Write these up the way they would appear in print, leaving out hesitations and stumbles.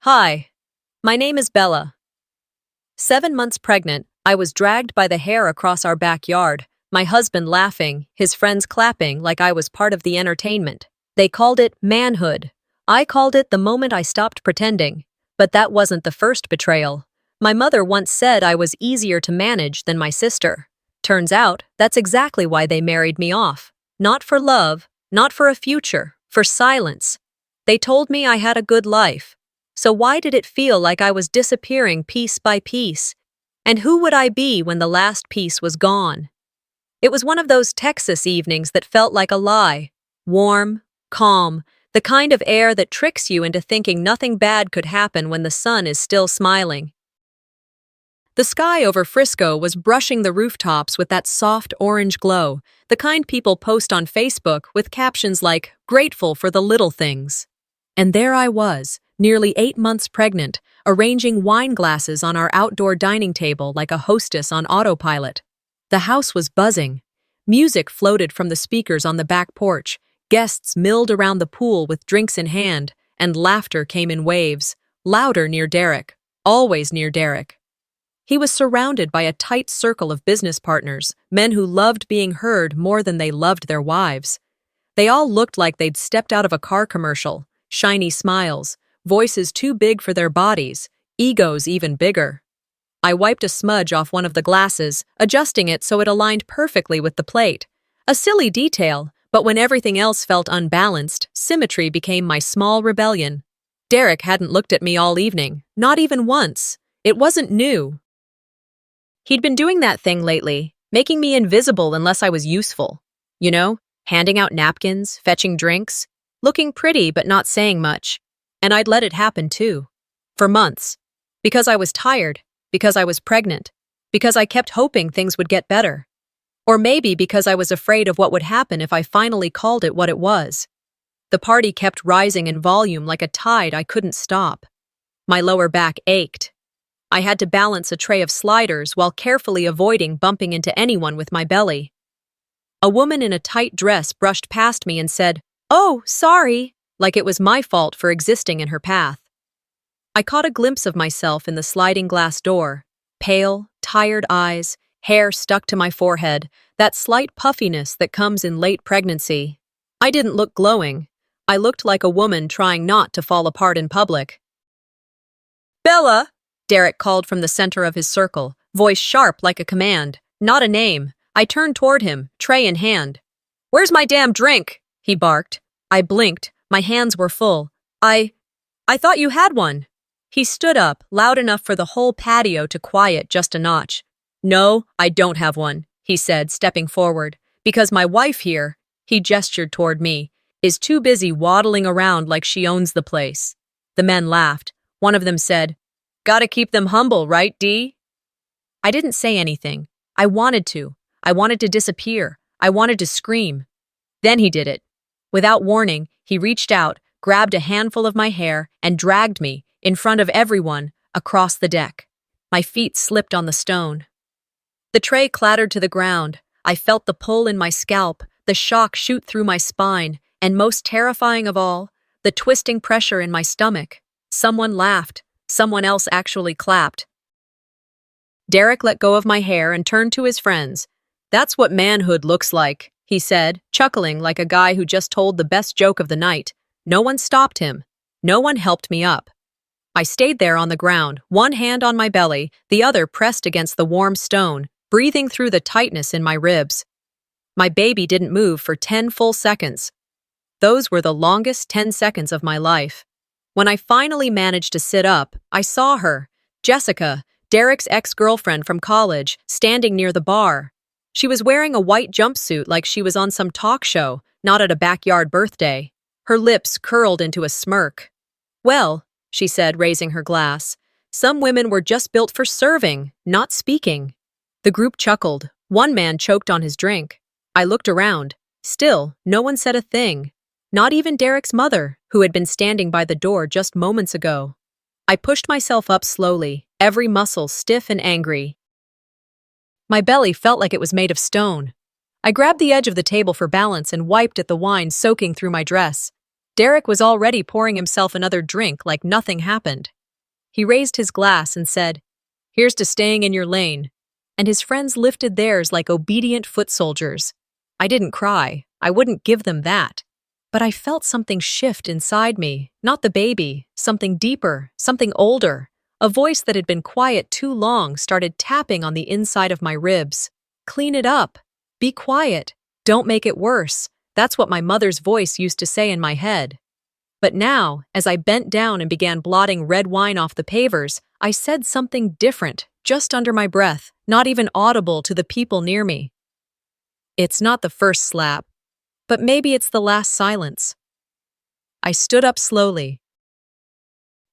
Hi, my name is Bella. 7 months pregnant, I was dragged by the hair across our backyard, my husband laughing, his friends clapping like I was part of the entertainment. They called it manhood. I called it the moment I stopped pretending. But that wasn't the first betrayal. My mother once said I was easier to manage than my sister. Turns out, that's exactly why they married me off. Not for love, not for a future, for silence. They told me I had a good life. So why did it feel like I was disappearing piece by piece? And who would I be when the last piece was gone? It was one of those Texas evenings that felt like a lie. Warm, calm, the kind of air that tricks you into thinking nothing bad could happen when the sun is still smiling. The sky over Frisco was brushing the rooftops with that soft orange glow, the kind people post on Facebook with captions like, "Grateful for the little things." And there I was, nearly 8 months pregnant, arranging wine glasses on our outdoor dining table like a hostess on autopilot. The house was buzzing. Music floated from the speakers on the back porch, guests milled around the pool with drinks in hand, and laughter came in waves, louder near Derek, always near Derek. He was surrounded by a tight circle of business partners, men who loved being heard more than they loved their wives. They all looked like they'd stepped out of a car commercial, shiny smiles, voices too big for their bodies, egos even bigger. I wiped a smudge off one of the glasses, adjusting it so it aligned perfectly with the plate. A silly detail, but when everything else felt unbalanced, symmetry became my small rebellion. Derek hadn't looked at me all evening, not even once. It wasn't new. He'd been doing that thing lately, making me invisible unless I was useful. You know, handing out napkins, fetching drinks, looking pretty but not saying much. And I'd let it happen too. For months. Because I was tired, because I was pregnant, because I kept hoping things would get better. Or maybe because I was afraid of what would happen if I finally called it what it was. The party kept rising in volume like a tide I couldn't stop. My lower back ached. I had to balance a tray of sliders while carefully avoiding bumping into anyone with my belly. A woman in a tight dress brushed past me and said, "Oh, sorry," like it was my fault for existing in her path. I caught a glimpse of myself in the sliding glass door. Pale, tired eyes, hair stuck to my forehead, that slight puffiness that comes in late pregnancy. I didn't look glowing. I looked like a woman trying not to fall apart in public. "Bella!" Derek called from the center of his circle, voice sharp like a command, not a name. I turned toward him, tray in hand. "Where's my damn drink?" he barked. I blinked. My hands were full. I thought you had one." He stood up, loud enough for the whole patio to quiet just a notch. "No, I don't have one," he said, stepping forward. "Because my wife here," he gestured toward me, "is too busy waddling around like she owns the place." The men laughed. One of them said, "Gotta keep them humble, right, Dee?" I didn't say anything. I wanted to. I wanted to disappear. I wanted to scream. Then he did it. Without warning, he reached out, grabbed a handful of my hair, and dragged me, in front of everyone, across the deck. My feet slipped on the stone. The tray clattered to the ground. I felt the pull in my scalp, the shock shoot through my spine, and most terrifying of all, the twisting pressure in my stomach. Someone laughed. Someone else actually clapped. Derek let go of my hair and turned to his friends. "That's what manhood looks like," he said, chuckling like a guy who just told the best joke of the night. No one stopped him. No one helped me up. I stayed there on the ground, one hand on my belly, the other pressed against the warm stone, breathing through the tightness in my ribs. My baby didn't move for 10 full seconds. Those were the longest 10 seconds of my life. When I finally managed to sit up, I saw her, Jessica, Derek's ex-girlfriend from college, standing near the bar. She was wearing a white jumpsuit like she was on some talk show, not at a backyard birthday. Her lips curled into a smirk. "Well," she said, raising her glass, "some women were just built for serving, not speaking." The group chuckled. One man choked on his drink. I looked around. Still, no one said a thing. Not even Derek's mother, who had been standing by the door just moments ago. I pushed myself up slowly, every muscle stiff and angry. My belly felt like it was made of stone. I grabbed the edge of the table for balance and wiped at the wine soaking through my dress. Derek was already pouring himself another drink like nothing happened. He raised his glass and said, "Here's to staying in your lane." And his friends lifted theirs like obedient foot soldiers. I didn't cry. I wouldn't give them that. But I felt something shift inside me, not the baby, something deeper, something older. A voice that had been quiet too long started tapping on the inside of my ribs. "Clean it up. Be quiet. Don't make it worse." That's what my mother's voice used to say in my head. But now, as I bent down and began blotting red wine off the pavers, I said something different, just under my breath, not even audible to the people near me. "It's not the first slap, but maybe it's the last silence." I stood up slowly.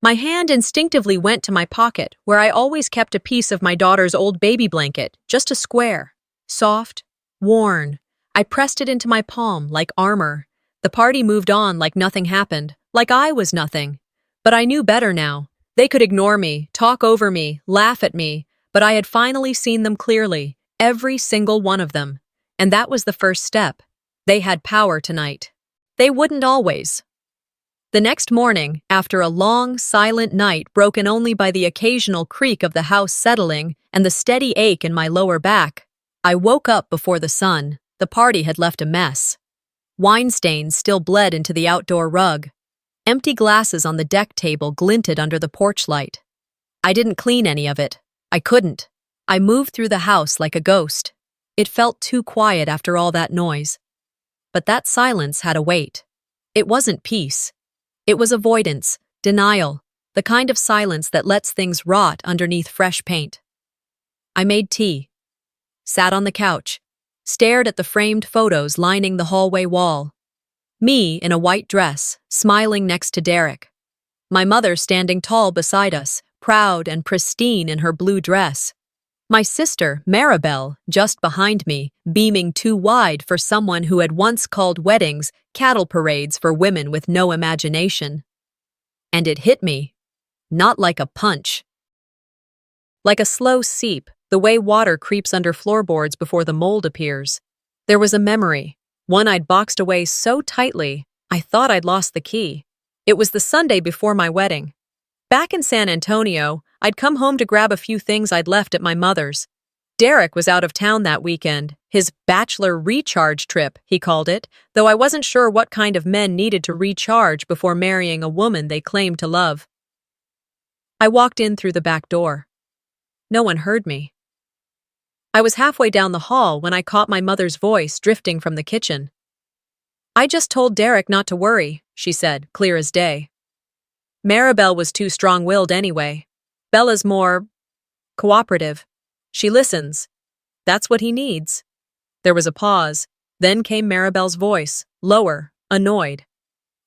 My hand instinctively went to my pocket, where I always kept a piece of my daughter's old baby blanket, just a square, soft, worn. I pressed it into my palm like armor. The party moved on like nothing happened, like I was nothing. But I knew better now. They could ignore me, talk over me, laugh at me, but I had finally seen them clearly, every single one of them. And that was the first step. They had power tonight. They wouldn't always. The next morning, after a long, silent night broken only by the occasional creak of the house settling and the steady ache in my lower back, I woke up before the sun. The party had left a mess. Wine stains still bled into the outdoor rug. Empty glasses on the deck table glinted under the porch light. I didn't clean any of it. I couldn't. I moved through the house like a ghost. It felt too quiet after all that noise. But that silence had a weight. It wasn't peace. It was avoidance, denial, the kind of silence that lets things rot underneath fresh paint. I made tea, sat on the couch, stared at the framed photos lining the hallway wall. Me in a white dress, smiling next to Derek. My mother standing tall beside us, proud and pristine in her blue dress. My sister, Maribel, just behind me, beaming too wide for someone who had once called weddings cattle parades for women with no imagination. And it hit me. Not like a punch. Like a slow seep, the way water creeps under floorboards before the mold appears. There was a memory, one I'd boxed away so tightly, I thought I'd lost the key. It was the Sunday before my wedding. Back in San Antonio, I'd come home to grab a few things I'd left at my mother's. Derek was out of town that weekend, his bachelor recharge trip, he called it, though I wasn't sure what kind of men needed to recharge before marrying a woman they claimed to love. I walked in through the back door. No one heard me. I was halfway down the hall when I caught my mother's voice drifting from the kitchen. "I just told Derek not to worry," she said, clear as day. Maribel was too strong-willed anyway. Bella's more cooperative. She listens. That's what he needs. There was a pause. Then came Maribel's voice, lower, annoyed.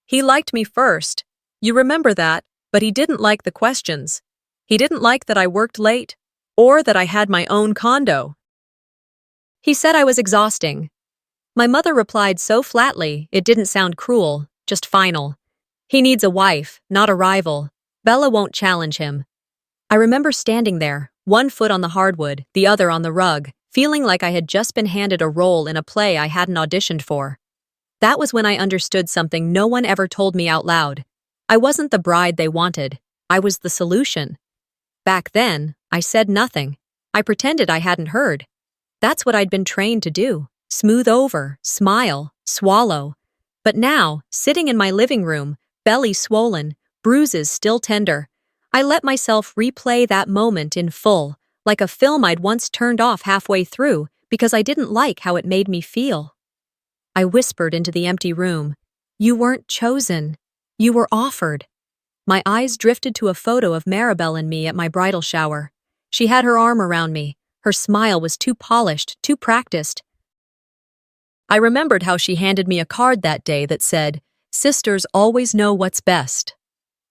"He liked me first. You remember that, but he didn't like the questions. He didn't like that I worked late, or that I had my own condo. He said I was exhausting." My mother replied so flatly, it didn't sound cruel, just final. "He needs a wife, not a rival. Bella won't challenge him." I remember standing there, one foot on the hardwood, the other on the rug, feeling like I had just been handed a role in a play I hadn't auditioned for. That was when I understood something no one ever told me out loud. I wasn't the bride they wanted. I was the solution. Back then, I said nothing. I pretended I hadn't heard. That's what I'd been trained to do. Smooth over, smile, swallow. But now, sitting in my living room, belly swollen, bruises still tender, I let myself replay that moment in full, like a film I'd once turned off halfway through because I didn't like how it made me feel. I whispered into the empty room, "You weren't chosen. You were offered." My eyes drifted to a photo of Maribel and me at my bridal shower. She had her arm around me. Her smile was too polished, too practiced. I remembered how she handed me a card that day that said, "Sisters always know what's best."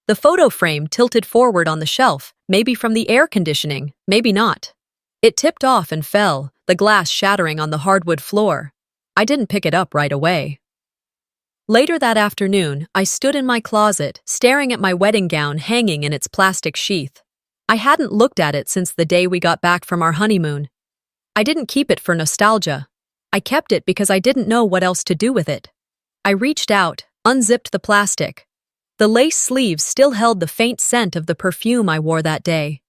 The photo frame tilted forward on the shelf, maybe from the air conditioning, maybe not. It tipped off and fell, the glass shattering on the hardwood floor. I didn't pick it up right away. Later that afternoon, I stood in my closet, staring at my wedding gown hanging in its plastic sheath. I hadn't looked at it since the day we got back from our honeymoon. I didn't keep it for nostalgia. I kept it because I didn't know what else to do with it. I reached out, unzipped the plastic. The lace sleeves still held the faint scent of the perfume I wore that day.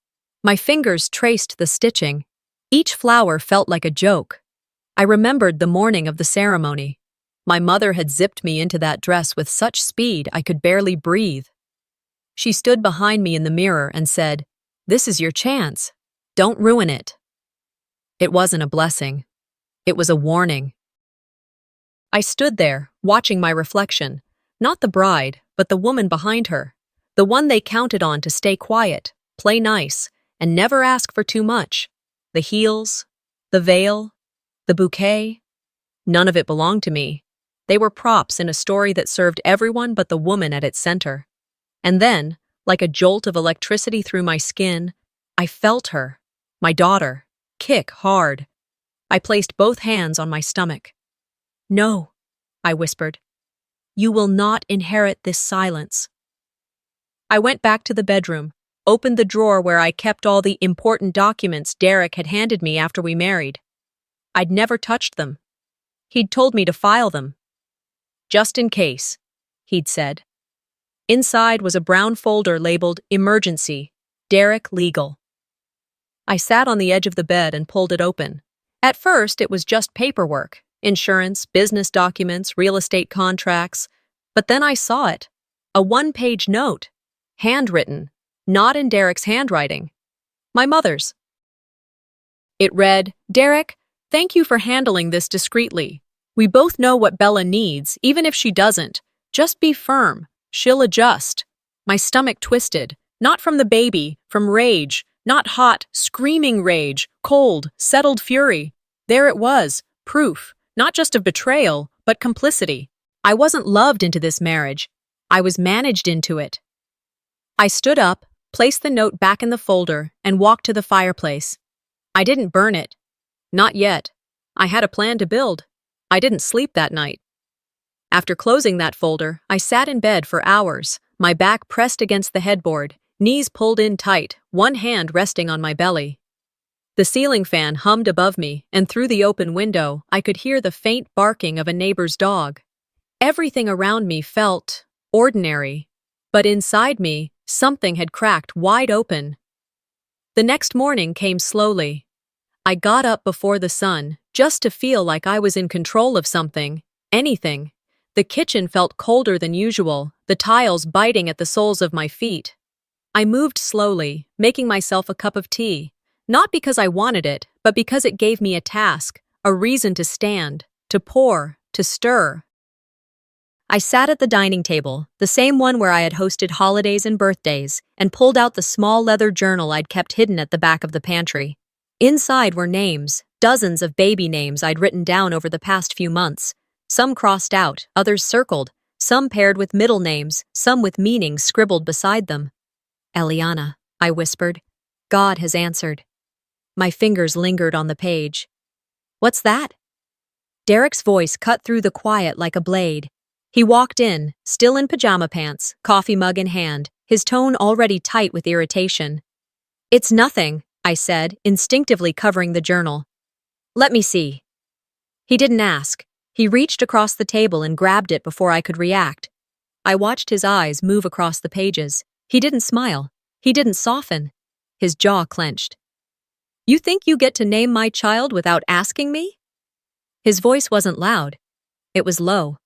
My fingers traced the stitching. Each flower felt like a joke. I remembered the morning of the ceremony. My mother had zipped me into that dress with such speed I could barely breathe. She stood behind me in the mirror and said, "This is your chance. Don't ruin it." It wasn't a blessing. It was a warning. I stood there, watching my reflection. Not the bride, but the woman behind her. The one they counted on to stay quiet, play nice, and never ask for too much. The heels, the veil, the bouquet. None of it belonged to me. They were props in a story that served everyone but the woman at its center. And then, like a jolt of electricity through my skin, I felt her, my daughter, kick hard. I placed both hands on my stomach. "No," I whispered. "You will not inherit this silence." I went back to the bedroom, opened the drawer where I kept all the important documents Derek had handed me after we married. I'd never touched them. He'd told me to file them. "Just in case," he'd said. Inside was a brown folder labeled Emergency, Derek Legal. I sat on the edge of the bed and pulled it open. At first, it was just paperwork, insurance, business documents, real estate contracts. But then I saw it. A one-page note. Handwritten. Not in Derek's handwriting. My mother's. It read, "Derek, thank you for handling this discreetly. We both know what Bella needs, even if she doesn't. Just be firm. She'll adjust." My stomach twisted. Not from the baby, from rage. Not hot, screaming rage, cold, settled fury. There it was, proof, not just of betrayal, but complicity. I wasn't loved into this marriage. I was managed into it. I stood up, placed the note back in the folder, and walked to the fireplace. I didn't burn it. Not yet. I had a plan to build. I didn't sleep that night. After closing that folder, I sat in bed for hours, my back pressed against the headboard, knees pulled in tight, one hand resting on my belly. The ceiling fan hummed above me, and through the open window, I could hear the faint barking of a neighbor's dog. Everything around me felt ordinary, but inside me, something had cracked wide open. The next morning came slowly. I got up before the sun, just to feel like I was in control of something, anything. The kitchen felt colder than usual, the tiles biting at the soles of my feet. I moved slowly, making myself a cup of tea, not because I wanted it, but because it gave me a task, a reason to stand, to pour, to stir. I sat at the dining table, the same one where I had hosted holidays and birthdays, and pulled out the small leather journal I'd kept hidden at the back of the pantry. Inside were names, dozens of baby names I'd written down over the past few months. Some crossed out, others circled, some paired with middle names, some with meanings scribbled beside them. "Eliana," I whispered. "God has answered." My fingers lingered on the page. "What's that?" Derek's voice cut through the quiet like a blade. He walked in, still in pajama pants, coffee mug in hand, his tone already tight with irritation. "It's nothing," I said, instinctively covering the journal. "Let me see." He didn't ask. He reached across the table and grabbed it before I could react. I watched his eyes move across the pages. He didn't smile. He didn't soften. His jaw clenched. "You think you get to name my child without asking me?" His voice wasn't loud. It was low.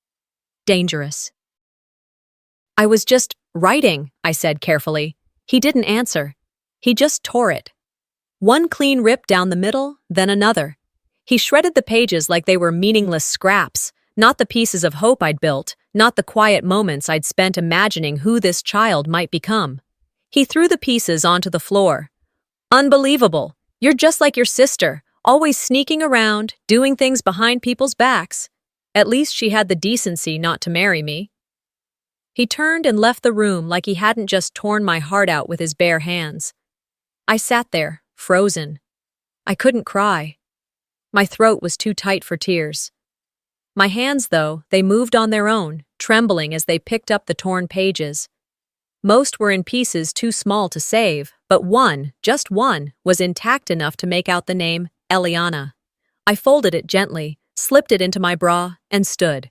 Dangerous. "I was just writing," I said carefully. He didn't answer. He just tore it. One clean rip down the middle, then another. He shredded the pages like they were meaningless scraps, not the pieces of hope I'd built, not the quiet moments I'd spent imagining who this child might become. He threw the pieces onto the floor. "Unbelievable. You're just like your sister, always sneaking around, doing things behind people's backs. At least she had the decency not to marry me." He turned and left the room like he hadn't just torn my heart out with his bare hands. I sat there, frozen. I couldn't cry. My throat was too tight for tears. My hands, though, they moved on their own, trembling as they picked up the torn pages. Most were in pieces too small to save, but one, just one, was intact enough to make out the name Eliana. I folded it gently, slipped it into my bra, and stood.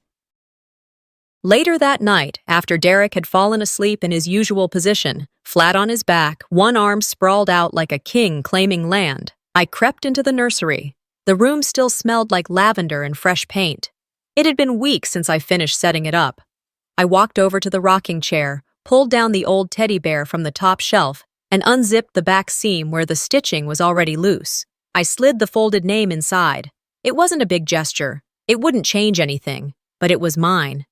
Later that night, after Derek had fallen asleep in his usual position, flat on his back, one arm sprawled out like a king claiming land, I crept into the nursery. The room still smelled like lavender and fresh paint. It had been weeks since I finished setting it up. I walked over to the rocking chair, pulled down the old teddy bear from the top shelf, and unzipped the back seam where the stitching was already loose. I slid the folded name inside. It wasn't a big gesture. It wouldn't change anything, but it was mine.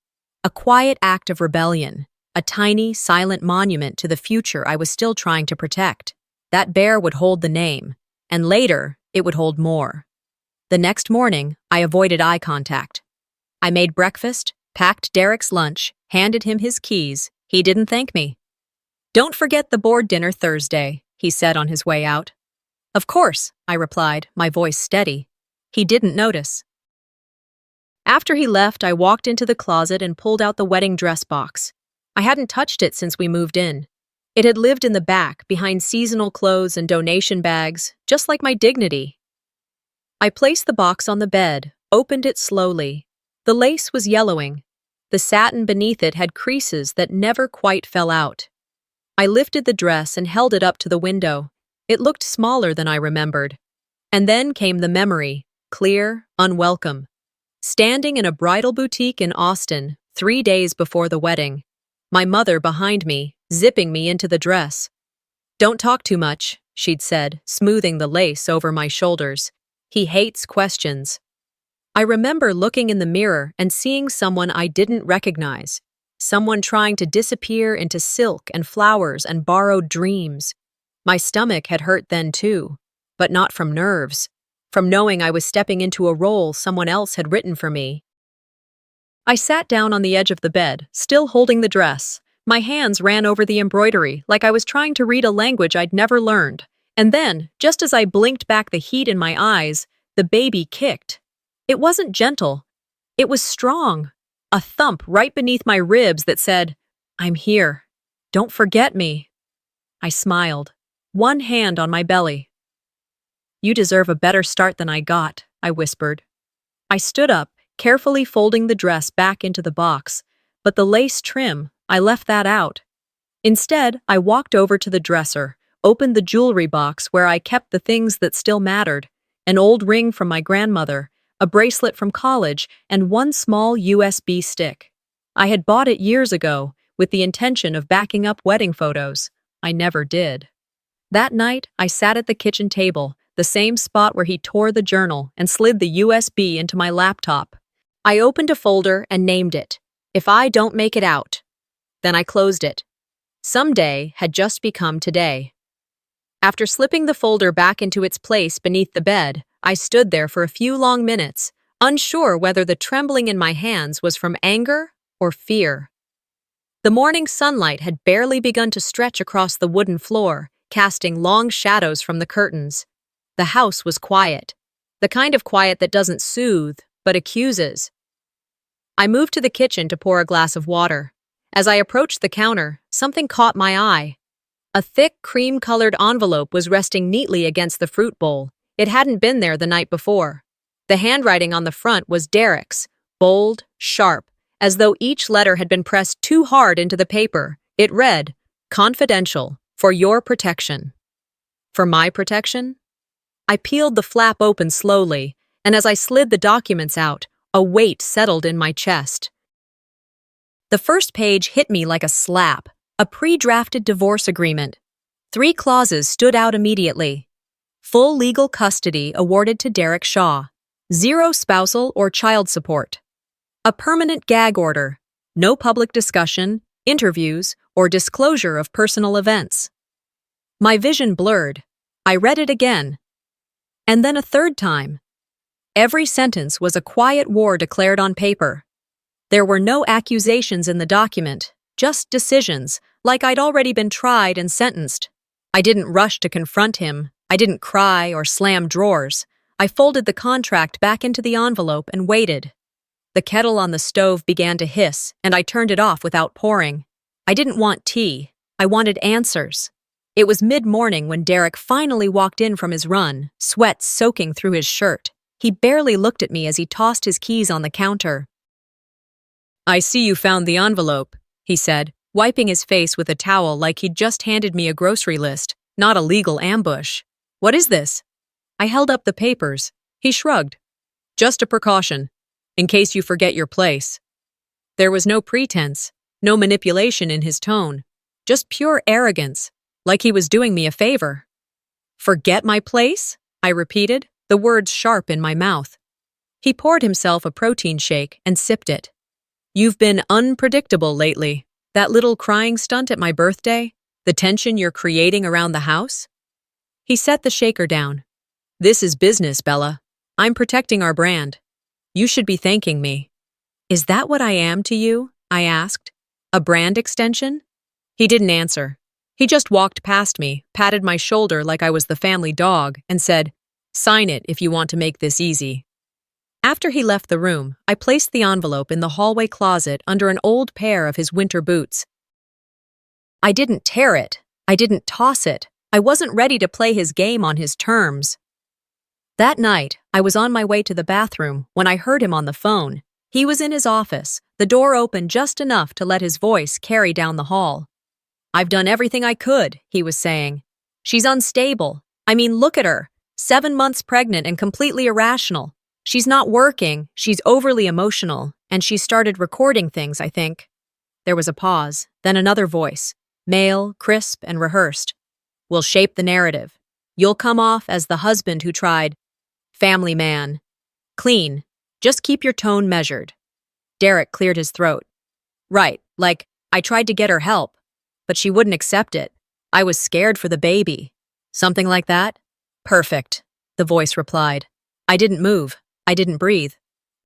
A quiet act of rebellion, a tiny, silent monument to the future I was still trying to protect. That bear would hold the name, and later, it would hold more. The next morning, I avoided eye contact. I made breakfast, packed Derek's lunch, handed him his keys. He didn't thank me. "Don't forget the board dinner Thursday," he said on his way out. "Of course," I replied, my voice steady. He didn't notice. After he left, I walked into the closet and pulled out the wedding dress box. I hadn't touched it since we moved in. It had lived in the back, behind seasonal clothes and donation bags, just like my dignity. I placed the box on the bed, opened it slowly. The lace was yellowing. The satin beneath it had creases that never quite fell out. I lifted the dress and held it up to the window. It looked smaller than I remembered. And then came the memory, clear, unwelcome. Standing in a bridal boutique in Austin, 3 days before the wedding. My mother behind me, zipping me into the dress. "Don't talk too much," she'd said, smoothing the lace over my shoulders. "He hates questions." I remember looking in the mirror and seeing someone I didn't recognize. Someone trying to disappear into silk and flowers and borrowed dreams. My stomach had hurt then too, but not from nerves. From knowing I was stepping into a role someone else had written for me. I sat down on the edge of the bed, still holding the dress. My hands ran over the embroidery like I was trying to read a language I'd never learned. And then, just as I blinked back the heat in my eyes, the baby kicked. It wasn't gentle. It was strong. A thump right beneath my ribs that said, "I'm here. Don't forget me." I smiled, one hand on my belly. "You deserve a better start than I got," I whispered. I stood up, carefully folding the dress back into the box, but the lace trim, I left that out. Instead, I walked over to the dresser, opened the jewelry box where I kept the things that still mattered, an old ring from my grandmother, a bracelet from college, and one small USB stick. I had bought it years ago, with the intention of backing up wedding photos. I never did. That night, I sat at the kitchen table, the same spot where he tore the journal, and slid the USB into my laptop. I opened a folder and named it, "If I Don't Make It Out." Then I closed it. Someday had just become today. After slipping the folder back into its place beneath the bed, I stood there for a few long minutes, unsure whether the trembling in my hands was from anger or fear. The morning sunlight had barely begun to stretch across the wooden floor, casting long shadows from the curtains. The house was quiet, the kind of quiet that doesn't soothe, but accuses. I moved to the kitchen to pour a glass of water. As I approached the counter, something caught my eye. A thick, cream-colored envelope was resting neatly against the fruit bowl. It hadn't been there the night before. The handwriting on the front was Derek's, bold, sharp, as though each letter had been pressed too hard into the paper. It read, "Confidential, for your protection." For my protection? I peeled the flap open slowly, and as I slid the documents out, a weight settled in my chest. The first page hit me like a slap, a pre-drafted divorce agreement. 3 clauses stood out immediately. Full legal custody awarded to Derek Shaw. 0 spousal or child support. A permanent gag order. No public discussion, interviews, or disclosure of personal events. My vision blurred. I read it again. And then a third time. Every sentence was a quiet war declared on paper. There were no accusations in the document, just decisions, like I'd already been tried and sentenced. I didn't rush to confront him. I didn't cry or slam drawers. I folded the contract back into the envelope and waited. The kettle on the stove began to hiss, and I turned it off without pouring. I didn't want tea. I wanted answers. It was mid-morning when Derek finally walked in from his run, sweat soaking through his shirt. He barely looked at me as he tossed his keys on the counter. I see you found the envelope, he said, wiping his face with a towel like he'd just handed me a grocery list, not a legal ambush. What is this? I held up the papers. He shrugged. Just a precaution, in case you forget your place. There was no pretense, no manipulation in his tone, just pure arrogance, like he was doing me a favor. Forget my place? I repeated, the words sharp in my mouth. He poured himself a protein shake and sipped it. You've been unpredictable lately. That little crying stunt at my birthday? The tension you're creating around the house? He set the shaker down. This is business, Bella. I'm protecting our brand. You should be thanking me. Is that what I am to you? I asked. A brand extension? He didn't answer. He just walked past me, patted my shoulder like I was the family dog, and said, Sign it if you want to make this easy. After he left the room, I placed the envelope in the hallway closet under an old pair of his winter boots. I didn't tear it. I didn't toss it. I wasn't ready to play his game on his terms. That night, I was on my way to the bathroom when I heard him on the phone. He was in his office, the door open just enough to let his voice carry down the hall. I've done everything I could, he was saying. She's unstable. I mean, look at her. 7 months pregnant and completely irrational. She's not working, she's overly emotional, and she started recording things, I think. There was a pause, then another voice, male, crisp, and rehearsed. We'll shape the narrative. You'll come off as the husband who tried. Family man. Clean. Just keep your tone measured. Derek cleared his throat. Right, like, I tried to get her help, but she wouldn't accept it. I was scared for the baby. Something like that? Perfect, the voice replied. I didn't move. I didn't breathe.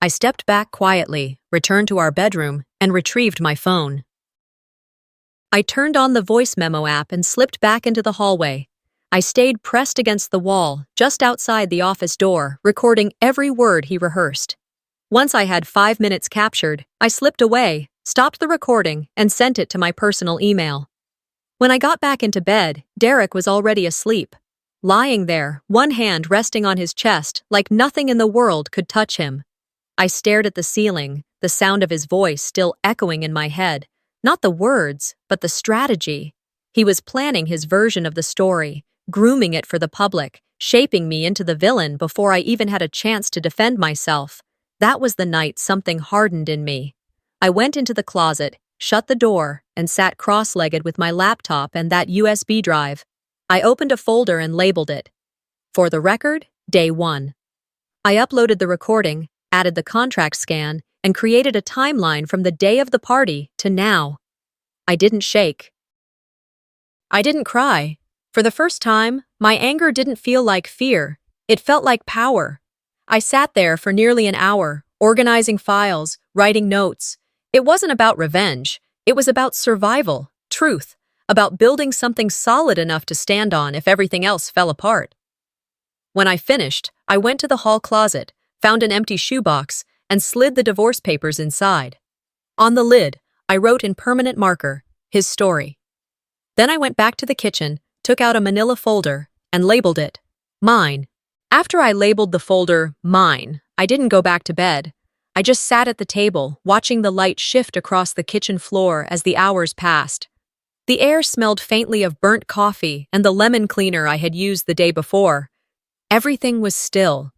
I stepped back quietly, returned to our bedroom, and retrieved my phone. I turned on the voice memo app and slipped back into the hallway. I stayed pressed against the wall, just outside the office door, recording every word he rehearsed. Once I had 5 minutes captured, I slipped away, stopped the recording, and sent it to my personal email. When I got back into bed, Derek was already asleep. Lying there, one hand resting on his chest, like nothing in the world could touch him. I stared at the ceiling, the sound of his voice still echoing in my head. Not the words, but the strategy. He was planning his version of the story, grooming it for the public, shaping me into the villain before I even had a chance to defend myself. That was the night something hardened in me. I went into the closet, shut the door, and sat cross-legged with my laptop and that USB drive. I opened a folder and labeled it. For the record, Day 1. I uploaded the recording, added the contract scan, and created a timeline from the day of the party to now. I didn't shake. I didn't cry. For the first time, my anger didn't feel like fear. It felt like power. I sat there for nearly an hour, organizing files, writing notes. It wasn't about revenge. It was about survival, truth, about building something solid enough to stand on if everything else fell apart. When I finished, I went to the hall closet, found an empty shoebox, and slid the divorce papers inside. On the lid, I wrote in permanent marker, his story. Then I went back to the kitchen, took out a manila folder, and labeled it, mine. After I labeled the folder, mine, I didn't go back to bed. I just sat at the table, watching the light shift across the kitchen floor as the hours passed. The air smelled faintly of burnt coffee and the lemon cleaner I had used the day before. Everything was still.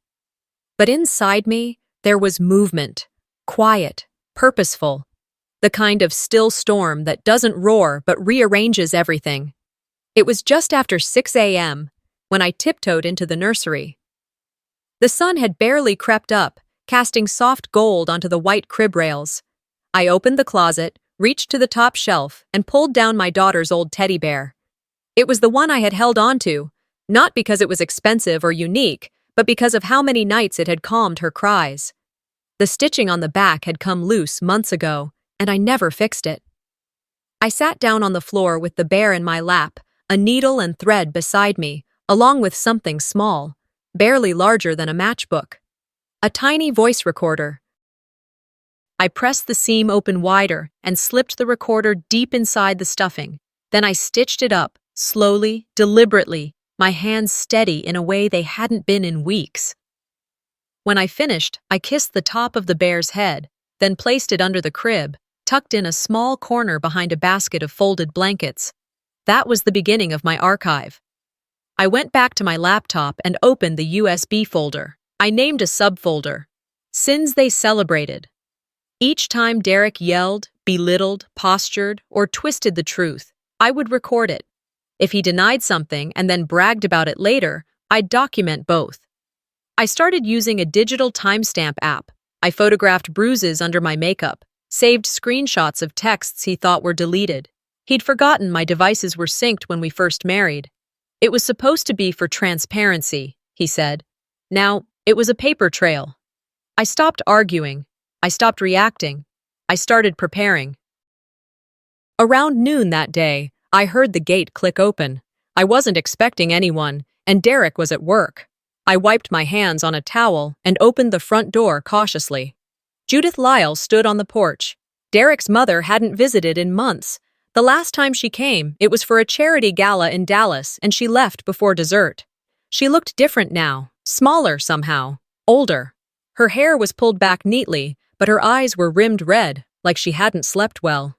But inside me, there was movement, quiet, purposeful, the kind of still storm that doesn't roar but rearranges everything. It was just after 6 a.m. when I tiptoed into the nursery. The sun had barely crept up, casting soft gold onto the white crib rails. I opened the closet, reached to the top shelf, and pulled down my daughter's old teddy bear. It was the one I had held on to, not because it was expensive or unique, but because of how many nights it had calmed her cries. The stitching on the back had come loose months ago, and I never fixed it. I sat down on the floor with the bear in my lap, a needle and thread beside me, along with something small, barely larger than a matchbook. A tiny voice recorder. I pressed the seam open wider and slipped the recorder deep inside the stuffing. Then I stitched it up, slowly, deliberately, my hands steady in a way they hadn't been in weeks. When I finished, I kissed the top of the bear's head, then placed it under the crib, tucked in a small corner behind a basket of folded blankets. That was the beginning of my archive. I went back to my laptop and opened the USB folder. I named a subfolder, Sins They Celebrated. Each time Derek yelled, belittled, postured, or twisted the truth, I would record it. If he denied something and then bragged about it later, I'd document both. I started using a digital timestamp app. I photographed bruises under my makeup, saved screenshots of texts he thought were deleted. He'd forgotten my devices were synced when we first married. It was supposed to be for transparency, he said. Now, it was a paper trail. I stopped arguing. I stopped reacting. I started preparing. Around noon that day, I heard the gate click open. I wasn't expecting anyone, and Derek was at work. I wiped my hands on a towel and opened the front door cautiously. Judith Lyle stood on the porch. Derek's mother hadn't visited in months. The last time she came, it was for a charity gala in Dallas, and she left before dessert. She looked different now, smaller somehow, older. Her hair was pulled back neatly, but her eyes were rimmed red, like she hadn't slept well.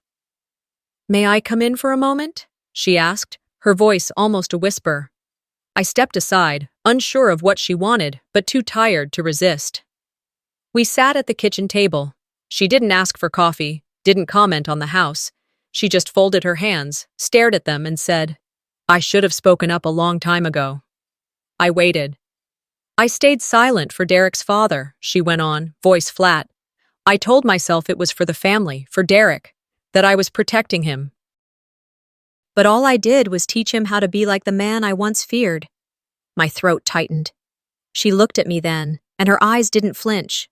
"May I come in for a moment?" she asked, her voice almost a whisper. I stepped aside, unsure of what she wanted, but too tired to resist. We sat at the kitchen table. She didn't ask for coffee, didn't comment on the house. She just folded her hands, stared at them, and said, "I should have spoken up a long time ago." I waited. "I stayed silent for Derek's father," she went on, voice flat. "I told myself it was for the family, for Derek, that I was protecting him. But all I did was teach him how to be like the man I once feared." My throat tightened. She looked at me then, and her eyes didn't flinch.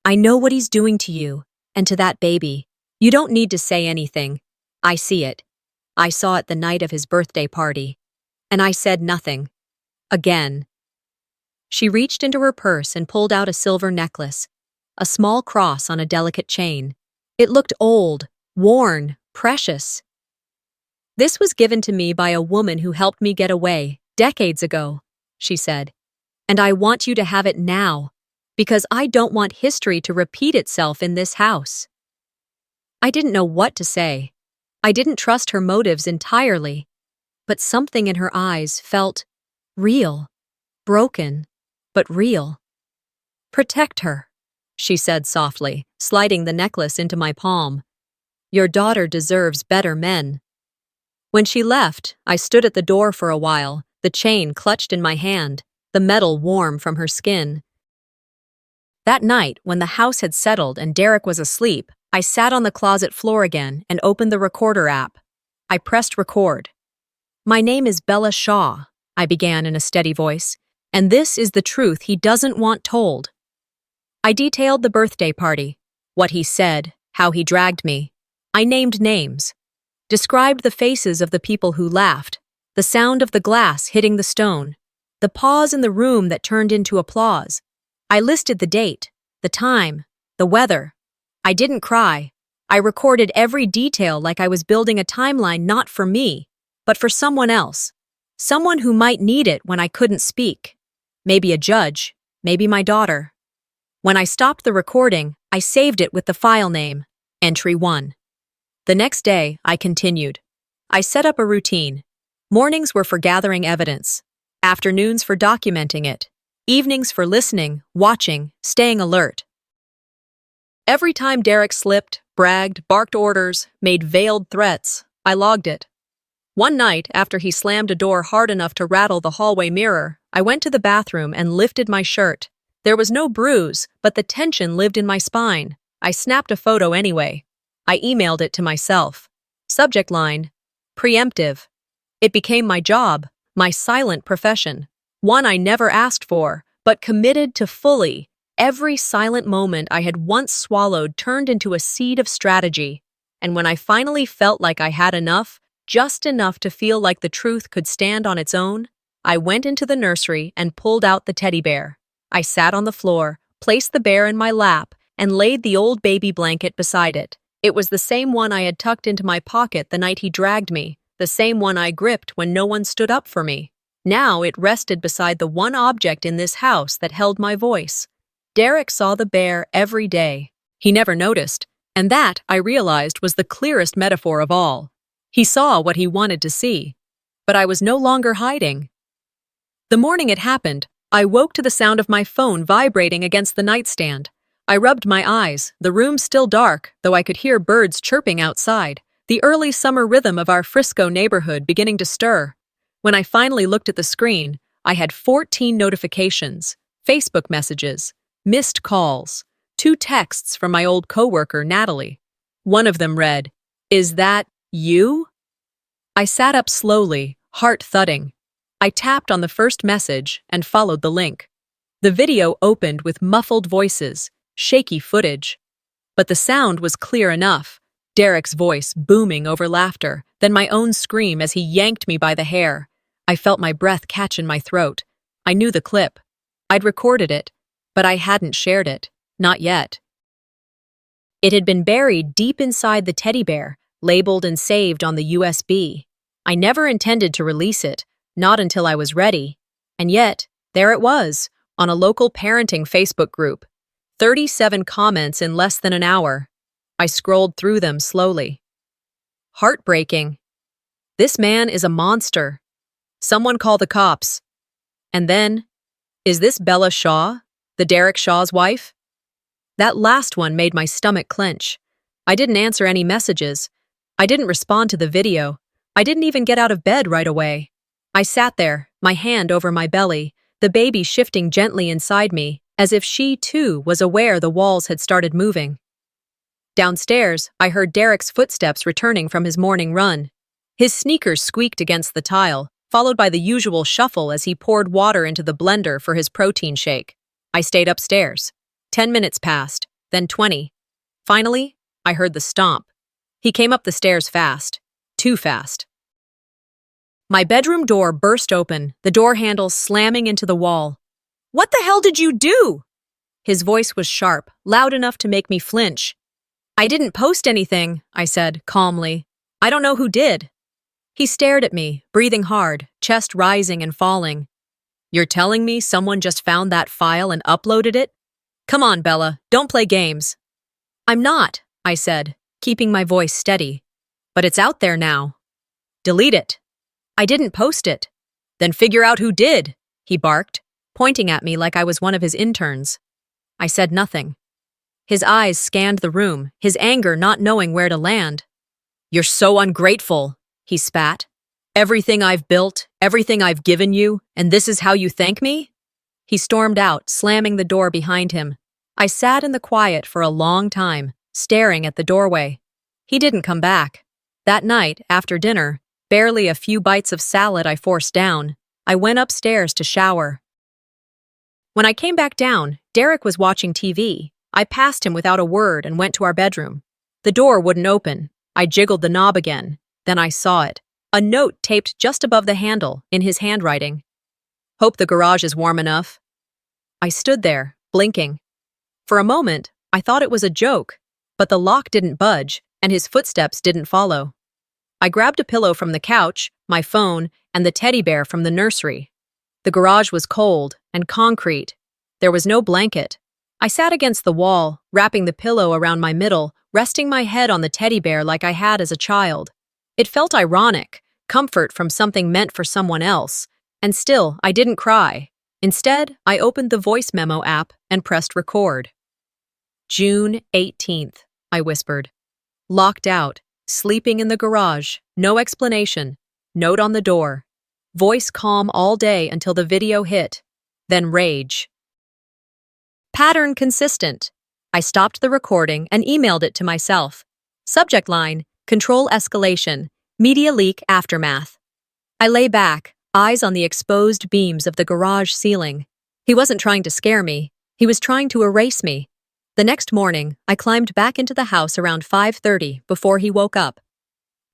"I know what he's doing to you, and to that baby. You don't need to say anything. I see it. I saw it the night of his birthday party. And I said nothing. Again." She reached into her purse and pulled out a silver necklace, a small cross on a delicate chain. It looked old, worn, precious. "This was given to me by a woman who helped me get away, decades ago," she said. "And I want you to have it now, because I don't want history to repeat itself in this house." I didn't know what to say. I didn't trust her motives entirely, but something in her eyes felt real, broken, but real. "Protect her," she said softly, sliding the necklace into my palm. "Your daughter deserves better men." When she left, I stood at the door for a while, the chain clutched in my hand, the metal warm from her skin. That night, when the house had settled and Derek was asleep, I sat on the closet floor again and opened the recorder app. I pressed record. "My name is Bella Shaw," I began in a steady voice, "and this is the truth he doesn't want told." I detailed the birthday party, what he said, how he dragged me. I named names, described the faces of the people who laughed, the sound of the glass hitting the stone, the pause in the room that turned into applause. I listed the date, the time, the weather. I didn't cry. I recorded every detail like I was building a timeline not for me, but for someone else. Someone who might need it when I couldn't speak. Maybe a judge, maybe my daughter. When I stopped the recording, I saved it with the file name, Entry 1. The next day, I continued. I set up a routine. Mornings were for gathering evidence, afternoons for documenting it, evenings for listening, watching, staying alert. Every time Derek slipped, bragged, barked orders, made veiled threats, I logged it. One night, after he slammed a door hard enough to rattle the hallway mirror, I went to the bathroom and lifted my shirt. There was no bruise, but the tension lived in my spine. I snapped a photo anyway. I emailed it to myself. Subject line, preemptive. It became my job, my silent profession. One I never asked for, but committed to fully. Every silent moment I had once swallowed turned into a seed of strategy. And when I finally felt like I had enough, just enough to feel like the truth could stand on its own, I went into the nursery and pulled out the teddy bear. I sat on the floor, placed the bear in my lap, and laid the old baby blanket beside it. It was the same one I had tucked into my pocket the night he dragged me, the same one I gripped when no one stood up for me. Now it rested beside the one object in this house that held my voice. Derek saw the bear every day. He never noticed, and that, I realized, was the clearest metaphor of all. He saw what he wanted to see, but I was no longer hiding. The morning it happened, I woke to the sound of my phone vibrating against the nightstand. I rubbed my eyes, the room still dark, though I could hear birds chirping outside, the early summer rhythm of our Frisco neighborhood beginning to stir. When I finally looked at the screen, I had 14 notifications, Facebook messages, missed calls, 2 texts from my old coworker, Natalie. One of them read, "Is that you?" I sat up slowly, heart thudding. I tapped on the first message and followed the link. The video opened with muffled voices, shaky footage. But the sound was clear enough, Derek's voice booming over laughter, then my own scream as he yanked me by the hair. I felt my breath catch in my throat. I knew the clip. I'd recorded it, but I hadn't shared it. Not yet. It had been buried deep inside the teddy bear, labeled and saved on the USB. I never intended to release it, not until I was ready. And yet, there it was, on a local parenting Facebook group. 37 comments in less than an hour. I scrolled through them slowly. Heartbreaking. This man is a monster. Someone call the cops. And then, is this Bella Shaw, the Derek Shaw's wife? That last one made my stomach clench. I didn't answer any messages. I didn't respond to the video. I didn't even get out of bed right away. I sat there, my hand over my belly, the baby shifting gently inside me, as if she, too, was aware the walls had started moving. Downstairs, I heard Derek's footsteps returning from his morning run. His sneakers squeaked against the tile, followed by the usual shuffle as he poured water into the blender for his protein shake. I stayed upstairs. 10 minutes passed, then 20. Finally, I heard the stomp. He came up the stairs fast. Too fast. My bedroom door burst open, the door handle slamming into the wall. "What the hell did you do?" His voice was sharp, loud enough to make me flinch. "I didn't post anything," I said, calmly. "I don't know who did." He stared at me, breathing hard, chest rising and falling. "You're telling me someone just found that file and uploaded it? Come on, Bella, don't play games." "I'm not," I said, keeping my voice steady. "But it's out there now." "Delete it." "I didn't post it." "Then figure out who did," he barked, pointing at me like I was one of his interns. I said nothing. His eyes scanned the room, his anger not knowing where to land. "You're so ungrateful," he spat. "Everything I've built, everything I've given you, and this is how you thank me?" He stormed out, slamming the door behind him. I sat in the quiet for a long time, staring at the doorway. He didn't come back. That night, after dinner, barely a few bites of salad I forced down, I went upstairs to shower. When I came back down, Derek was watching TV. I passed him without a word and went to our bedroom. The door wouldn't open. I jiggled the knob again. Then I saw it. A note taped just above the handle, in his handwriting. "Hope the garage is warm enough." I stood there, blinking. For a moment, I thought it was a joke, but the lock didn't budge, and his footsteps didn't follow. I grabbed a pillow from the couch, my phone, and the teddy bear from the nursery. The garage was cold and concrete. There was no blanket. I sat against the wall, wrapping the pillow around my middle, resting my head on the teddy bear like I had as a child. It felt ironic, comfort from something meant for someone else, and still, I didn't cry. Instead, I opened the voice memo app and pressed record. "June 18th, I whispered. "Locked out, sleeping in the garage, no explanation. Note on the door. Voice calm all day until the video hit. Then rage. Pattern consistent. I stopped the recording and emailed it to myself. Subject line, control escalation, media leak aftermath. I lay back, eyes on the exposed beams of the garage ceiling. He wasn't trying to scare me. He was trying to erase me. The next morning, I climbed back into the house around 5:30 before he woke up.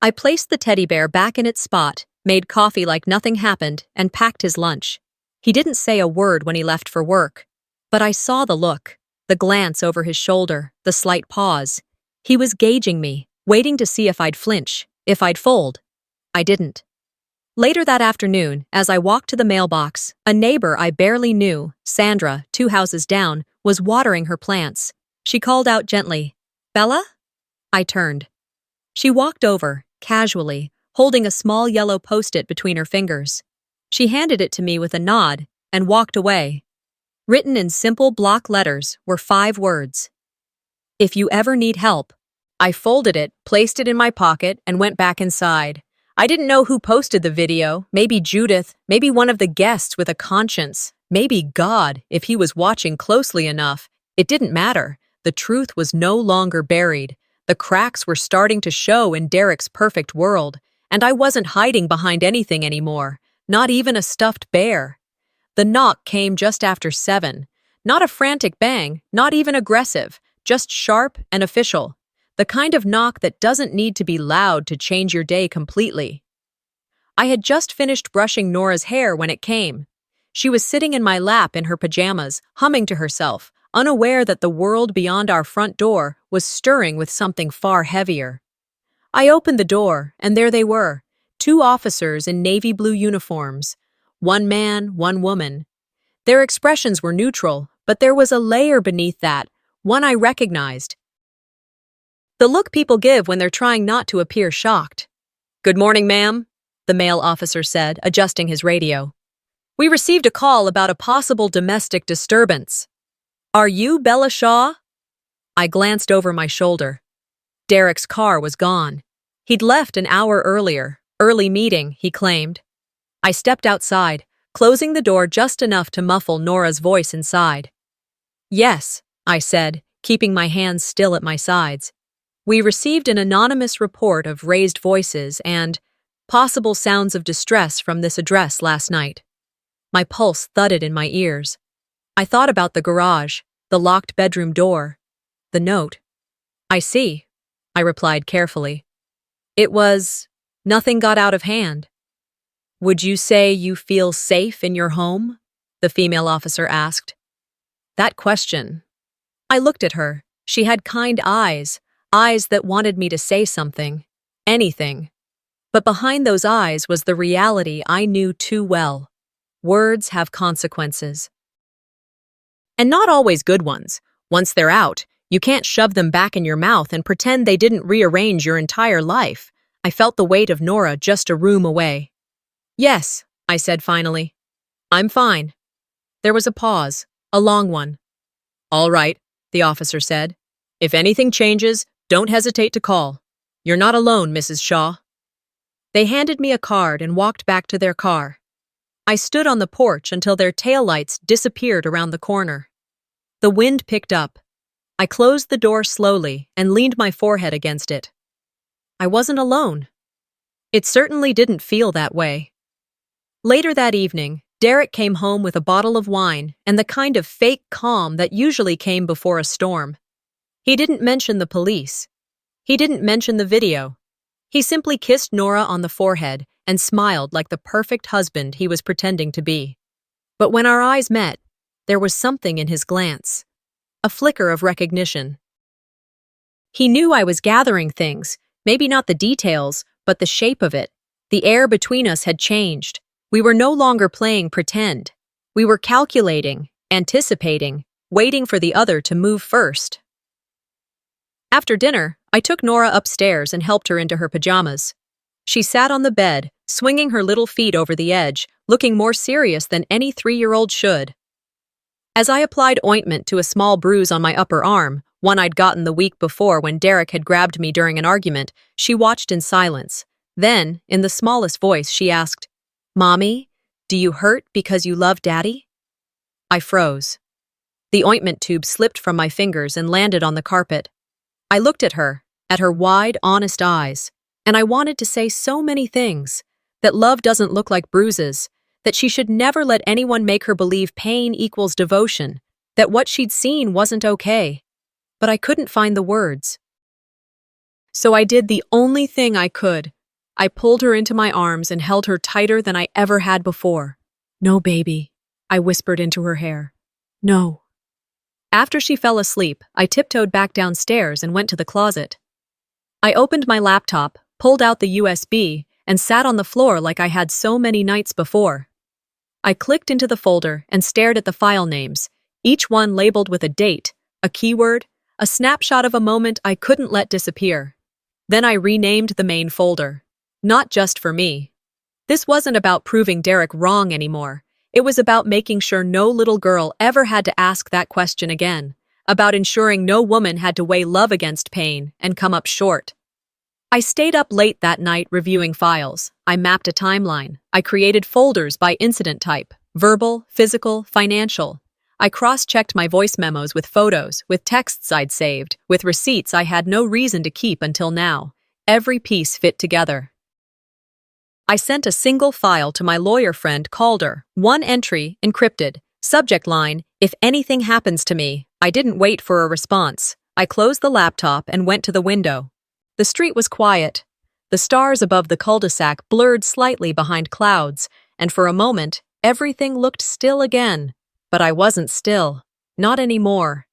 I placed the teddy bear back in its spot, made coffee like nothing happened, and packed his lunch. He didn't say a word when he left for work. But I saw the look, the glance over his shoulder, the slight pause. He was gauging me, waiting to see if I'd flinch, if I'd fold. I didn't. Later that afternoon, as I walked to the mailbox, a neighbor I barely knew, Sandra, 2 houses down, was watering her plants. She called out gently, "Bella?" I turned. She walked over, casually, holding a small yellow post-it between her fingers. She handed it to me with a nod and walked away. Written in simple block letters were 5 words. "If you ever need help." I folded it, placed it in my pocket, and went back inside. I didn't know who posted the video, maybe Judith, maybe one of the guests with a conscience, maybe God, if he was watching closely enough. It didn't matter. The truth was no longer buried. The cracks were starting to show in Derek's perfect world, and I wasn't hiding behind anything anymore, not even a stuffed bear. The knock came just after 7. Not a frantic bang, not even aggressive, just sharp and official. The kind of knock that doesn't need to be loud to change your day completely. I had just finished brushing Nora's hair when it came. She was sitting in my lap in her pajamas, humming to herself, unaware that the world beyond our front door was stirring with something far heavier. I opened the door, and there they were, 2 officers in navy blue uniforms. 1 man, 1 woman. Their expressions were neutral, but there was a layer beneath that, one I recognized. The look people give when they're trying not to appear shocked. "Good morning, ma'am," the male officer said, adjusting his radio. "We received a call about a possible domestic disturbance. Are you Bella Shaw?" I glanced over my shoulder. Derek's car was gone. He'd left an hour earlier. Early meeting, he claimed. I stepped outside, closing the door just enough to muffle Nora's voice inside. "Yes," I said, keeping my hands still at my sides. "We received an anonymous report of raised voices and possible sounds of distress from this address last night." My pulse thudded in my ears. I thought about the garage, the locked bedroom door, the note. "I see," I replied carefully. Nothing got out of hand." "Would you say you feel safe in your home?" the female officer asked. That question. I looked at her. She had kind eyes that wanted me to say something, anything. But behind those eyes was the reality I knew too well. Words have consequences. And not always good ones. Once they're out, you can't shove them back in your mouth and pretend they didn't rearrange your entire life. I felt the weight of Nora just a room away. "Yes," I said finally. "I'm fine." There was a pause, a long one. "All right," the officer said. "If anything changes, don't hesitate to call. You're not alone, Mrs. Shaw." They handed me a card and walked back to their car. I stood on the porch until their taillights disappeared around the corner. The wind picked up. I closed the door slowly and leaned my forehead against it. I wasn't alone. It certainly didn't feel that way. Later that evening, Derek came home with a bottle of wine and the kind of fake calm that usually came before a storm. He didn't mention the police. He didn't mention the video. He simply kissed Nora on the forehead and smiled like the perfect husband he was pretending to be. But when our eyes met, there was something in his glance. A flicker of recognition. He knew I was gathering things, maybe not the details, but the shape of it. The air between us had changed. We were no longer playing pretend. We were calculating, anticipating, waiting for the other to move first. After dinner, I took Nora upstairs and helped her into her pajamas. She sat on the bed, swinging her little feet over the edge, looking more serious than any 3-year-old should. As I applied ointment to a small bruise on my upper arm, one I'd gotten the week before when Derek had grabbed me during an argument, she watched in silence. Then, in the smallest voice, she asked, "Mommy, do you hurt because you love Daddy?" I froze. The ointment tube slipped from my fingers and landed on the carpet. I looked at her wide, honest eyes, and I wanted to say so many things. That love doesn't look like bruises, that she should never let anyone make her believe pain equals devotion, that what she'd seen wasn't okay. But I couldn't find the words. So I did the only thing I could. I pulled her into my arms and held her tighter than I ever had before. "No, baby," I whispered into her hair. "No." After she fell asleep, I tiptoed back downstairs and went to the closet. I opened my laptop, pulled out the USB, and sat on the floor like I had so many nights before. I clicked into the folder and stared at the file names, each one labeled with a date, a keyword, a snapshot of a moment I couldn't let disappear. Then I renamed the main folder. Not just for me. This wasn't about proving Derek wrong anymore. It was about making sure no little girl ever had to ask that question again. About ensuring no woman had to weigh love against pain and come up short. I stayed up late that night reviewing files. I mapped a timeline. I created folders by incident type: verbal, physical, financial. I cross-checked my voice memos with photos, with texts I'd saved, with receipts I had no reason to keep until now. Every piece fit together. I sent a single file to my lawyer friend Calder, one entry, encrypted. Subject line, "If anything happens to me." I didn't wait for a response. I closed the laptop and went to the window. The street was quiet. The stars above the cul-de-sac blurred slightly behind clouds, and for a moment, everything looked still again. But I wasn't still. Not anymore.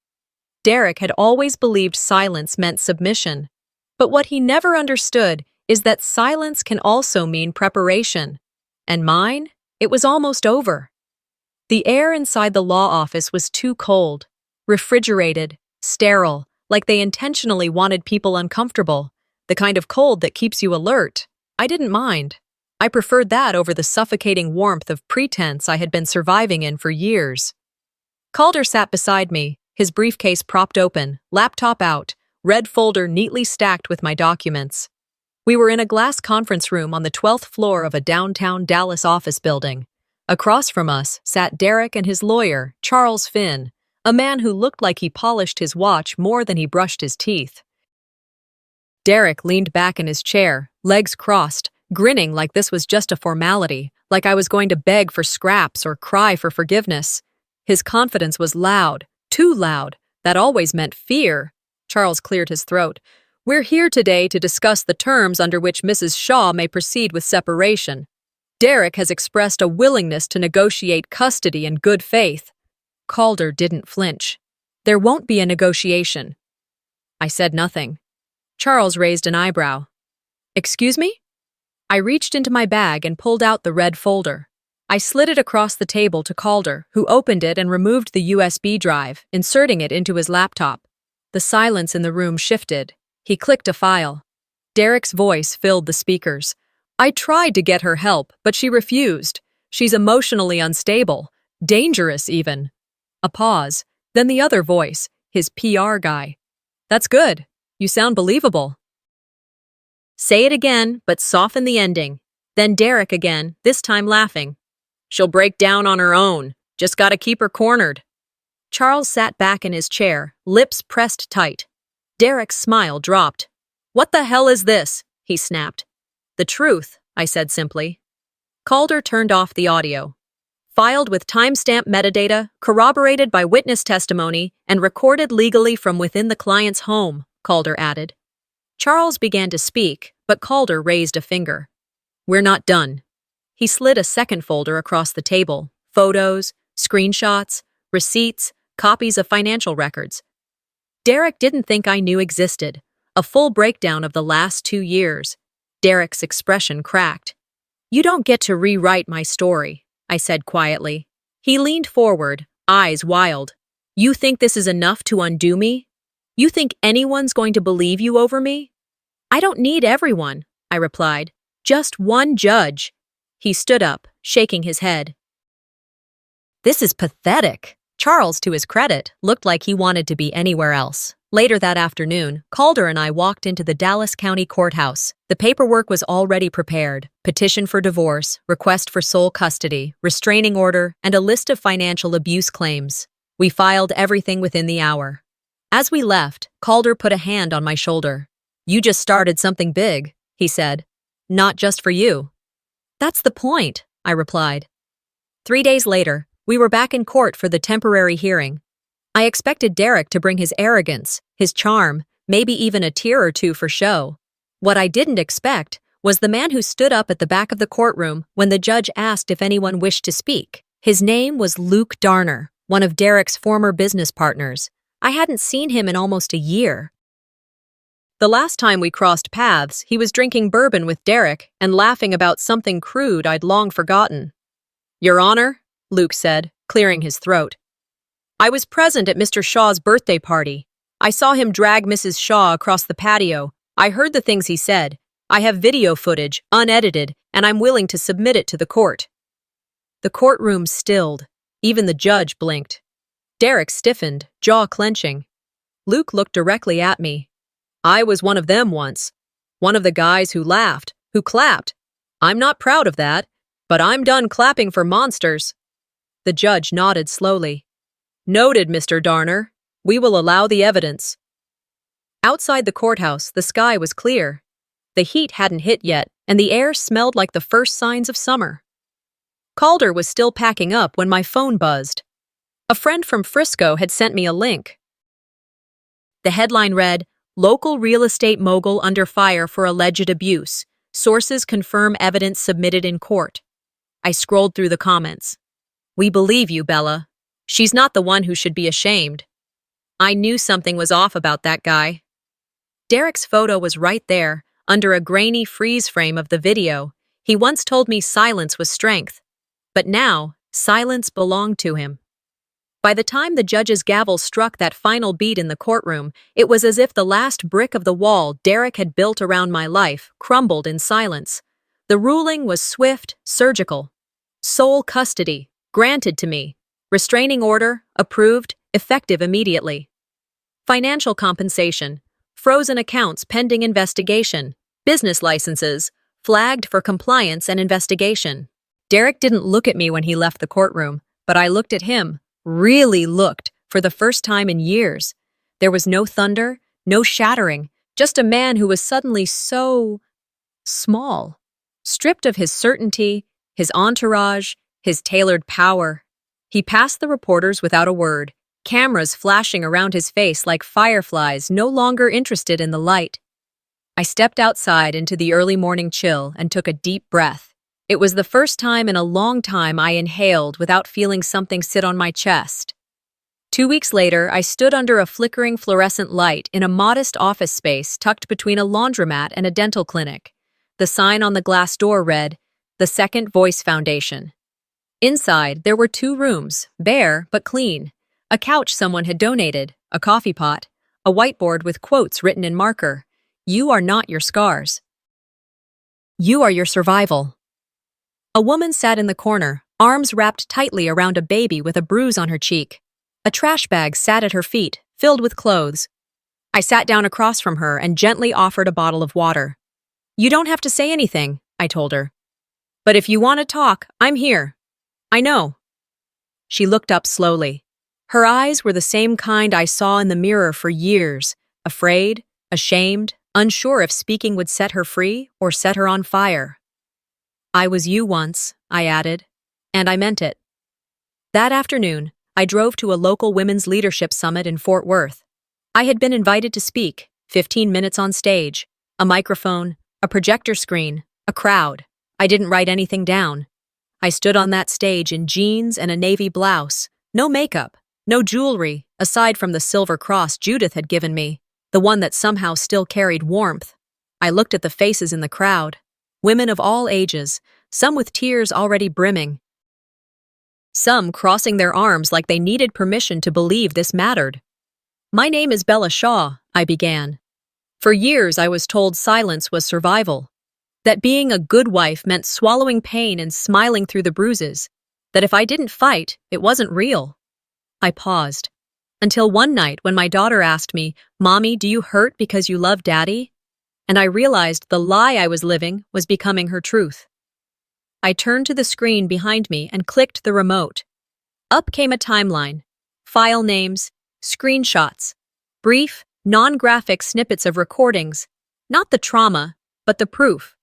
Derek had always believed silence meant submission. But what he never understood is that silence can also mean preparation. And mine? It was almost over. The air inside the law office was too cold, refrigerated, sterile, like they intentionally wanted people uncomfortable, the kind of cold that keeps you alert. I didn't mind. I preferred that over the suffocating warmth of pretense I had been surviving in for years. Calder sat beside me, his briefcase propped open, laptop out, red folder neatly stacked with my documents. We were in a glass conference room on the 12th floor of a downtown Dallas office building. Across from us sat Derek and his lawyer, Charles Finn, a man who looked like he polished his watch more than he brushed his teeth. Derek leaned back in his chair, legs crossed, grinning like this was just a formality, like I was going to beg for scraps or cry for forgiveness. His confidence was loud, too loud. That always meant fear. Charles cleared his throat. "We're here today to discuss the terms under which Mrs. Shaw may proceed with separation. Derek has expressed a willingness to negotiate custody in good faith." Calder didn't flinch. "There won't be a negotiation." I said nothing. Charles raised an eyebrow. "Excuse me?" I reached into my bag and pulled out the red folder. I slid it across the table to Calder, who opened it and removed the USB drive, inserting it into his laptop. The silence in the room shifted. He clicked a file. Derek's voice filled the speakers. "I tried to get her help, but she refused. She's emotionally unstable. Dangerous, even." A pause. Then the other voice, his PR guy. "That's good. You sound believable." "Say it again, but soften the ending." Then Derek again, this time laughing. "She'll break down on her own. Just gotta keep her cornered." Charles sat back in his chair, lips pressed tight. Derek's smile dropped. "What the hell is this?" he snapped. "The truth," I said simply. Calder turned off the audio. "Filed with timestamp metadata, corroborated by witness testimony, and recorded legally from within the client's home," Calder added. Charles began to speak, but Calder raised a finger. "We're not done." He slid a second folder across the table. Photos, screenshots, receipts, copies of financial records. Derek didn't think I knew existed. A full breakdown of the last 2 years. Derek's expression cracked. "You don't get to rewrite my story," I said quietly. He leaned forward, eyes wild. "You think this is enough to undo me? You think anyone's going to believe you over me?" "I don't need everyone," I replied. "Just one judge." He stood up, shaking his head. "This is pathetic." Charles, to his credit, looked like he wanted to be anywhere else. Later that afternoon, Calder and I walked into the Dallas County Courthouse. The paperwork was already prepared: petition for divorce, request for sole custody, restraining order, and a list of financial abuse claims. We filed everything within the hour. As we left, Calder put a hand on my shoulder. "You just started something big," he said. "Not just for you." "That's the point," I replied. 3 days later, we were back in court for the temporary hearing. I expected Derek to bring his arrogance, his charm, maybe even a tear or two for show. What I didn't expect was the man who stood up at the back of the courtroom when the judge asked if anyone wished to speak. His name was Luke Darner, one of Derek's former business partners. I hadn't seen him in almost a year. The last time we crossed paths, he was drinking bourbon with Derek and laughing about something crude I'd long forgotten. "Your Honor," Luke said, clearing his throat, "I was present at Mr. Shaw's birthday party. I saw him drag Mrs. Shaw across the patio. I heard the things he said. I have video footage, unedited, and I'm willing to submit it to the court. The courtroom stilled. Even the judge blinked. Derek stiffened, jaw clenching. Luke looked directly at me. I was one of them once. One of the guys who laughed, who clapped. I'm not proud of that, but I'm done clapping for monsters. The judge nodded slowly. Noted, Mr. Darner. We will allow the evidence. Outside the courthouse, the sky was clear. The heat hadn't hit yet, and the air smelled like the first signs of summer. Calder was still packing up when my phone buzzed. A friend from Frisco had sent me a link. The headline read, Local real estate mogul under fire for alleged abuse. Sources confirm evidence submitted in court. I scrolled through the comments. We believe you, Bella. She's not the one who should be ashamed. I knew something was off about that guy. Derek's photo was right there, under a grainy freeze frame of the video. He once told me silence was strength. But now, silence belonged to him. By the time the judge's gavel struck that final beat in the courtroom, it was as if the last brick of the wall Derek had built around my life crumbled in silence. The ruling was swift, surgical. Sole custody, granted to me. Restraining order, approved, effective immediately. Financial compensation, frozen accounts pending investigation, business licenses, flagged for compliance and investigation. Derek didn't look at me when he left the courtroom, but I looked at him, really looked, for the first time in years. There was no thunder, no shattering, just a man who was suddenly so small, stripped of his certainty, his entourage, his tailored power. He passed the reporters without a word, cameras flashing around his face like fireflies no longer interested in the light. I stepped outside into the early morning chill and took a deep breath. It was the first time in a long time I inhaled without feeling something sit on my chest. 2 weeks later, I stood under a flickering fluorescent light in a modest office space tucked between a laundromat and a dental clinic. The sign on the glass door read, The Second Voice Foundation. Inside, there were 2 rooms, bare but clean. A couch someone had donated, a coffee pot, a whiteboard with quotes written in marker. You are not your scars. You are your survival. A woman sat in the corner, arms wrapped tightly around a baby with a bruise on her cheek. A trash bag sat at her feet, filled with clothes. I sat down across from her and gently offered a bottle of water. You don't have to say anything, I told her. But if you want to talk, I'm here. I know. She looked up slowly. Her eyes were the same kind I saw in the mirror for years, afraid, ashamed, unsure if speaking would set her free or set her on fire. I was you once, I added, and I meant it. That afternoon, I drove to a local women's leadership summit in Fort Worth. I had been invited to speak, 15 minutes on stage, a microphone, a projector screen, a crowd. I didn't write anything down. I stood on that stage in jeans and a navy blouse, no makeup, no jewelry, aside from the silver cross Judith had given me, the one that somehow still carried warmth. I looked at the faces in the crowd, women of all ages, some with tears already brimming, some crossing their arms like they needed permission to believe this mattered. My name is Bella Shaw, I began. For years I was told silence was survival, that being a good wife meant swallowing pain and smiling through the bruises, that if I didn't fight, it wasn't real. I paused, until one night when my daughter asked me, Mommy, do you hurt because you love Daddy? And I realized the lie I was living was becoming her truth. I turned to the screen behind me and clicked the remote. Up came a timeline, file names, screenshots, brief, non-graphic snippets of recordings, not the trauma, but the proof,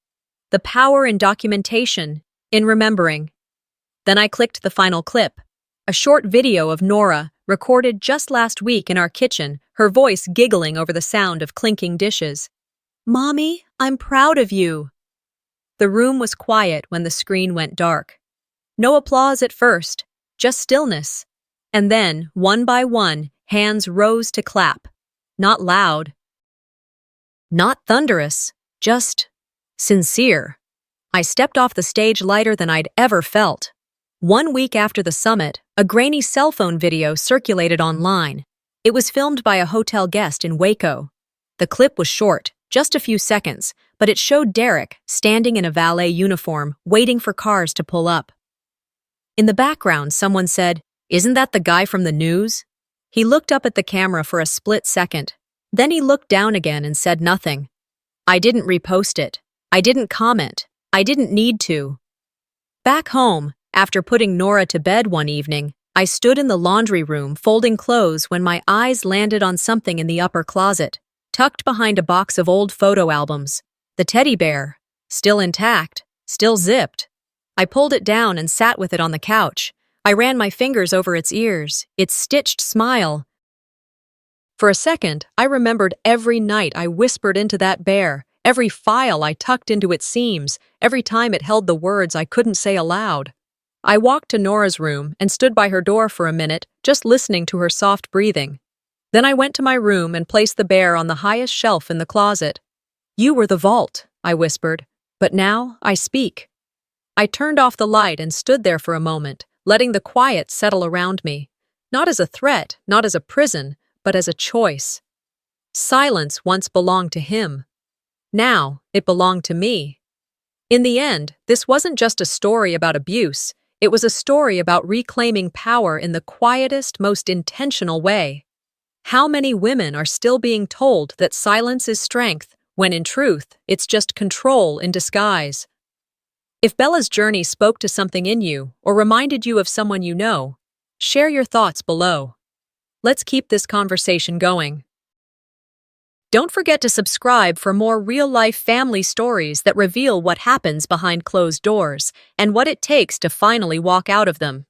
the power in documentation, in remembering. Then I clicked the final clip, a short video of Nora, recorded just last week in our kitchen, her voice giggling over the sound of clinking dishes. Mommy, I'm proud of you. The room was quiet when the screen went dark. No applause at first, just stillness. And then, one by one, hands rose to clap. Not loud. Not thunderous, just sincere. I stepped off the stage lighter than I'd ever felt. 1 week after the summit, a grainy cell phone video circulated online. It was filmed by a hotel guest in Waco. The clip was short, just a few seconds, but it showed Derek standing in a valet uniform, waiting for cars to pull up. In the background, someone said, "Isn't that the guy from the news?" He looked up at the camera for a split second. Then he looked down again and said nothing. I didn't repost it. I didn't comment. I didn't need to. Back home, after putting Nora to bed one evening, I stood in the laundry room folding clothes when my eyes landed on something in the upper closet, tucked behind a box of old photo albums. The teddy bear, still intact, still zipped. I pulled it down and sat with it on the couch. I ran my fingers over its ears, its stitched smile. For a second, I remembered every night I whispered into that bear, every file I tucked into its seams, every time it held the words I couldn't say aloud. I walked to Nora's room and stood by her door for a minute, just listening to her soft breathing. Then I went to my room and placed the bear on the highest shelf in the closet. "You were the vault," I whispered, "but now I speak." I turned off the light and stood there for a moment, letting the quiet settle around me. Not as a threat, not as a prison, but as a choice. Silence once belonged to him. Now it belonged to me. In the end, this wasn't just a story about abuse. It was a story about reclaiming power in the quietest, most intentional way. How many women are still being told that silence is strength, when in truth, it's just control in disguise? If Bella's journey spoke to something in you or reminded you of someone you know, share your thoughts below. Let's keep this conversation going. Don't forget to subscribe for more real-life family stories that reveal what happens behind closed doors and what it takes to finally walk out of them.